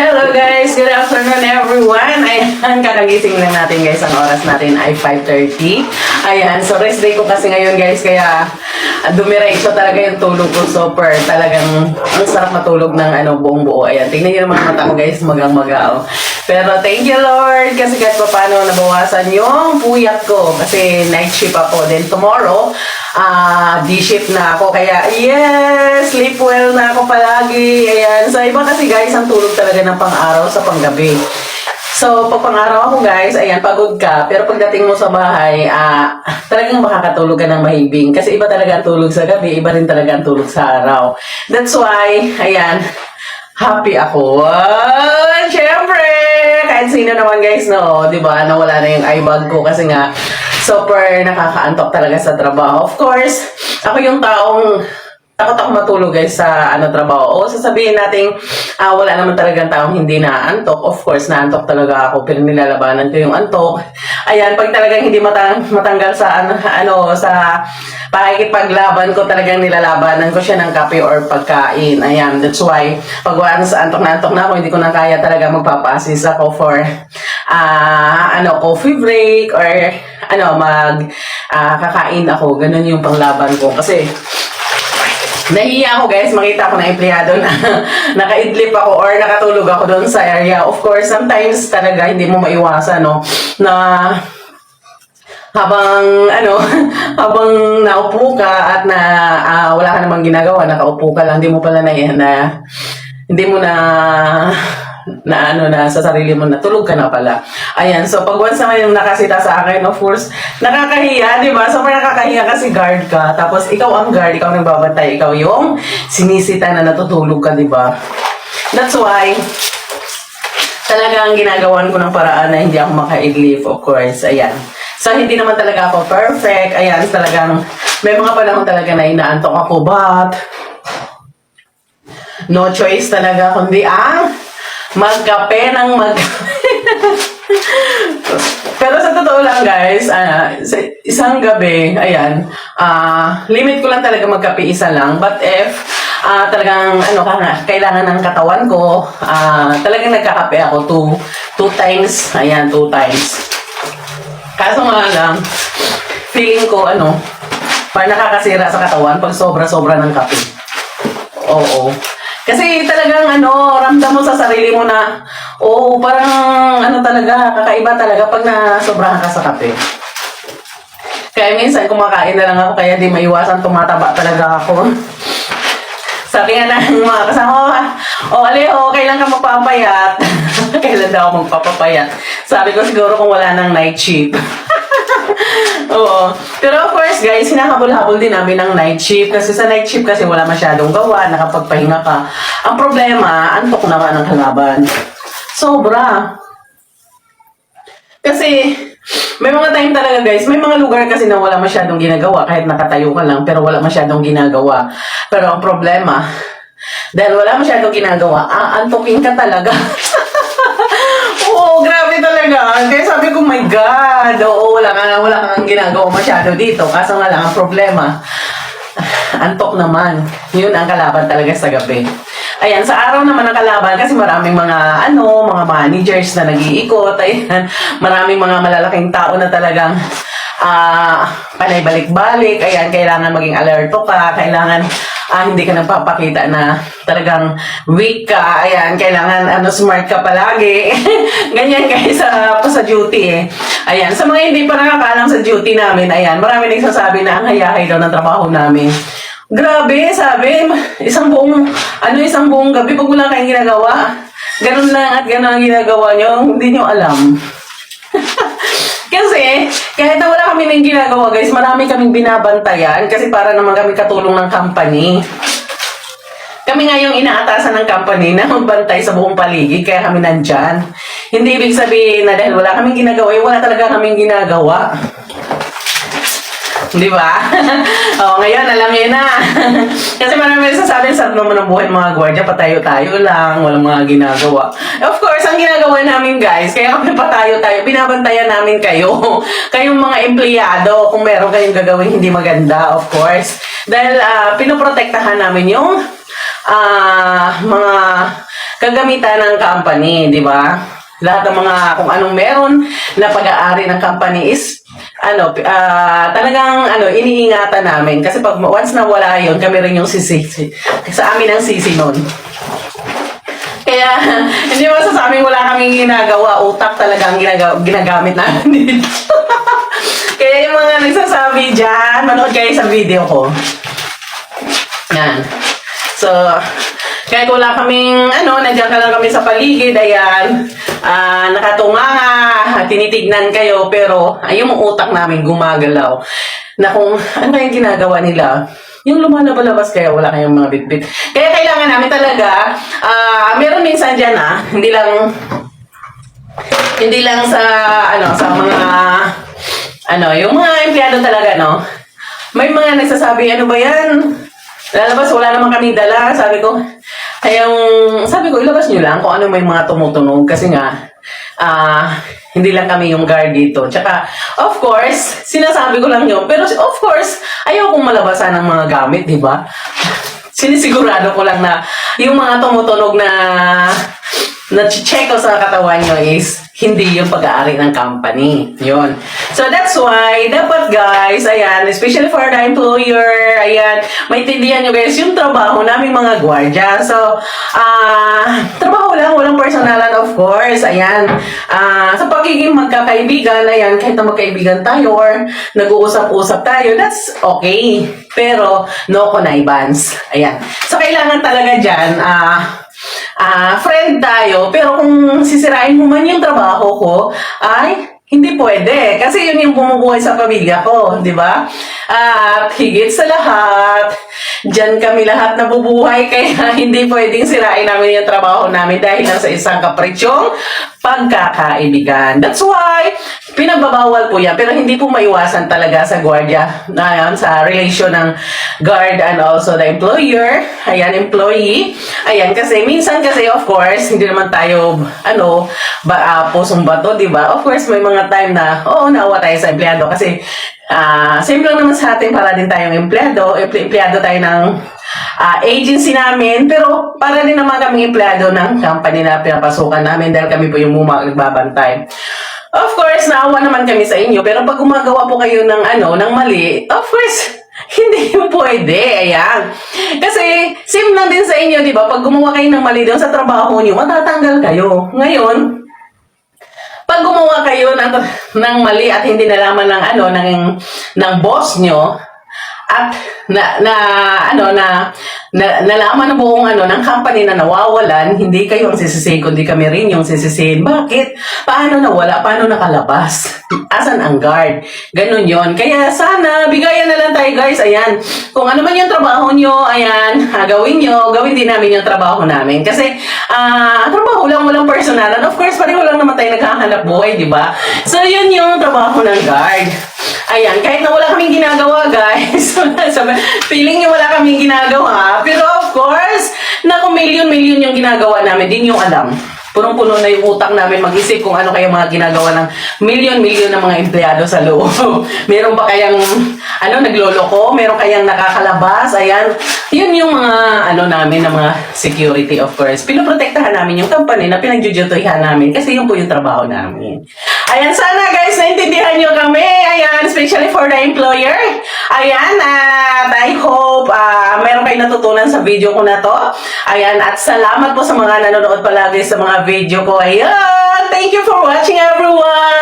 Hello guys! Good afternoon everyone! Ayan, kakagising lang natin guys. Ang oras natin ay 5:30. Ayan, so rest day ko kasi ngayon guys. Kaya dumiretso talaga yung tulog ko. Super talagang ang sarap matulog ng buong buo. Ayan, tingnan nyo naman ang mata ko guys. Magang-maga. Pero thank you Lord kasi kahit pa paano nabawasan yung puyat ko. Kasi night shift ako. Then tomorrow, D-shift na ako. Kaya yes! Sleep well na ako palagi. Ayan. So iba kasi guys, ang tulog talaga ng pang-araw sa panggabi. So, pag pang-araw ako guys, ayan, pagod ka. Pero pagdating mo sa bahay, talagang makakatulog ka ng mahibing. Kasi iba talaga ang tulog sa gabi, iba rin talaga ang tulog sa araw. That's why, ayan, happy ako. Wow! Siyempre! Kahit sino naman guys, no? Diba? Nawala na yung eye bag ko kasi nga, super nakakaantok talaga sa trabaho. Of course, ako yung taong takot ako matulog guys sa trabaho. O sasabihin natin, wala naman talagang taong hindi naantok. Of course, naantok talaga ako, pero nilalabanan ko yung antok. Ayan, pag talagang hindi matanggal sa sa pakikipaglaban ko, talagang nilalabanan ko siya ng kape or pagkain. Ayan, that's why pag wala sa antok na ako, hindi ko na kaya talaga magpapa-assist ako for coffee break or kakain ako. Ganun yung panglaban ko kasi nahiya ako guys, makita ko na empleyado na nakaidlip ako or nakatulog ako doon sa area. Of course, sometimes talaga hindi mo maiwasan, no? Na habang habang naupo ka at wala ka namang ginagawa, nakaupo ka lang, hindi mo pala hindi mo na sa sarili mo, natulog ka na pala. Ayan, so pag once naman yung nakasita sa akin, of course, nakakahiya, di ba? So nakakahiya kasi guard ka, tapos ikaw ang guard, ikaw nagbabantay, ikaw yung sinisita na natutulog ka, di ba? That's why, talagang ginagawan ko ng paraan na hindi ako makaidlip, of course, ayan. So hindi naman talaga ako perfect, ayan, talagang, may mga panahon talaga na inaantok ako, but, no choice talaga, kundi magkape ng Pero sa totoo lang guys, sa isang gabi, ayan, limit ko lang talaga magkape isa lang. But if talagang kailangan ng katawan ko, talagang nagkakape ako two times, ayan, 2 times. Kaso nga lang, feeling ko parang nakakasira sa katawan pag sobra-sobra ng kape. Oo. Kasi talagang ramdam mo sa sarili mo na, parang talaga, kakaiba talaga pag nasobrahan ka sa kape. Kaya minsan kumakain na lang ako, kaya di maiwasan, tumataba talaga ako. Sabi nga ng mga kasama ko, Aleho, kailan ka magpapayat? Kailan daw ako magpapapayat? Sabi ko siguro kung wala ng night shift. Oo. Pero of course guys, hinahabol-habol din namin ng night shift kasi sa night shift kasi wala masyadong gawa, nakapagpahinga ka. Ang problema, antok naman ang kalaban. Sobra. Kasi may mga time talaga guys, may mga lugar kasi na wala masyadong ginagawa kahit nakatayo ka lang pero wala masyadong ginagawa. Pero ang problema, dahil wala masyadong ginagawa, aantokin ka talaga. Oo, grabe talaga. Kaya sabi ko, my God, wala kang ginagawa masyado dito. Kaso nga lang, ang problema, antok naman. Yun ang kalaban talaga sa gabi. Ayan, sa araw naman ang kalaban kasi maraming mga mga managers na nag-iikot. Ayan, maraming mga malalaking tao na talagang panay balik-balik. Ayan, kailangan maging alerto ka. Kailangan hindi ka nagpapakita na talagang weak ka. Ayan, kailangan smart ka palagi. Ganyan guys sa duty eh. Ayan, sa mga hindi pa nakakaalam sa duty namin, ayan, marami nagsasabi na ang hayahay daw ng trabaho namin. Grabe, sabi, isang buong gabi pag wala kayong ginagawa. Ganun lang at ganun ang ginagawa nyo, hindi nyo alam. Kasi, kahit na wala kami ng ginagawa guys, marami kaming binabantayan kasi para naman kami katulong ng company. Kami nga yung inaatasan ng company na magbantay sa buong paligid, kaya kami nandyan. Hindi ibig sabihin na dahil wala kaming ginagawa, wala talaga kaming ginagawa. Di ba? Ngayon, alam niyo na. Kasi marami sasabihin sa naman ng buhay mga gwardiya, patayo-tayo lang, walang mga ginagawa. Of course, ang ginagawa namin guys, kaya kami patayo-tayo, binabantayan namin kayo. Kayong mga empleyado, kung meron kayong gagawin hindi maganda, of course. Dahil pinoprotektahan namin yung mga kagamitan ng company, di ba? Lahat ng mga kung anong meron na pag-aari ng company is talagang iniingatan namin kasi pag once na wala yun, kami rin yung sisisi. Sa amin ang sisi nun. Kaya hindi masasabing wala kaming ginagawa, utak talagang ginagamit namin dito. Kaya yung mga nagsasabi dyan, manood kayo sa video ko. Yan. So, kahit wala kaming, nandiyan ka lang kami sa paligid, ayan, nakatunganga, tinitignan kayo, pero yung utak namin gumagalaw. Na kung ano yung ginagawa nila, yung lumalabas kaya wala kayong mga bitbit. Kaya kailangan namin talaga, meron minsan dyan hindi lang sa, sa mga, yung mga empleyado talaga, may mga nagsasabi, ano ba yan? Lalabas, wala naman kaming dala. Sabi ko, ilabas nyo lang kung ano may mga tumutunog. Kasi nga, hindi lang kami yung guard dito. Tsaka, of course, sinasabi ko lang yun. Pero, of course, ayaw kong malabasan ng mga gamit, di ba? Sinisigurado ko lang na yung mga tumutunog na check ko sa katawan nyo is hindi yung pag-aari ng company. Yun. So, that's why, dapat guys, ayan, especially for the employer, ayan, maintindihan nyo guys, yung trabaho naming mga gwardiya. So, trabaho lang, walang personalan, of course, ayan. Sa pagiging magkakaibigan, ayan, kahit na magkaibigan tayo or nag-uusap-usap tayo, that's okay. Pero, no connivance. Ayan. So, kailangan talaga dyan, friend tayo, pero kung sisirain mo man yung trabaho ko, ay, hindi pwede. Kasi yun yung bumubuhay sa pamilya ko, di ba? At higit sa lahat, dyan kami lahat nabubuhay, kaya hindi pwedeng sirain namin yung trabaho namin dahil lang sa isang kapritsyong pagkakaibigan. That's why, pinagbabawal po yan, pero hindi po maiwasan talaga sa gwardiya, sa relation ng guard and also the employer, ayan, employee, ayan, kasi minsan kasi, of course, hindi naman tayo, pusong bato, di ba? Of course, may mga time na, naawa tayo sa empleyado kasi, same lang naman sa atin, para din tayong empleyado tayo ng agency namin, pero para din naman kami empleyado ng company na pinapasukan namin dahil kami po yung nagbabantay. Of course, naawa naman kami sa inyo, pero pag gumagawa po kayo ng ng mali, of course, hindi mo pwede, ayan. Kasi, same lang din sa inyo, di ba? Pag gumawa kayo ng mali doon sa trabaho nyo, matatanggal kayo. Ngayon, pag gumawa kayo ng mali at hindi nalaman ng boss nyo, at nalaman ng buong ng company na nawawalan, hindi kayo ang sisisihin, kundi kami rin yung sisisihin. Bakit? Paano nawala? Paano nakalabas? Asan ang guard? Ganun yon. Kaya sana, bigayan na lang tayo guys. Ayan. Kung ano man yung trabaho nyo, ayan, gawin nyo. Gawin din namin yung trabaho namin. Kasi, trabaho lang, walang personalan. Of course, pareho lang naman tayo naghahanap buhay, di ba? So, yun yung trabaho ng guard. Ayan, kahit na wala kaming ginagawa, guys. Feeling nyo wala kaming ginagawa. Pero of course, na kung million-million yung ginagawa namin, din yung alam. Punong-puno na yung utak namin mag-isip kung ano kayang mga ginagawa ng million-million ng mga empleyado sa loob. Meron ba kayang, nagloloko? Meron kayang nakakalabas? Ayan. Yun yung mga, namin, na mga security, of course. Pinoprotektahan namin yung company na pinagjujutoyhan namin kasi yun po yung trabaho namin. Ayan, sana guys, naintindihan nyo kami. Ayan, especially for the employer. Ayan, at I hope meron kayo natutunan sa video ko na to. Ayan, at salamat po sa mga nanonood palagi sa mga video ko. Ayan, thank you for watching everyone.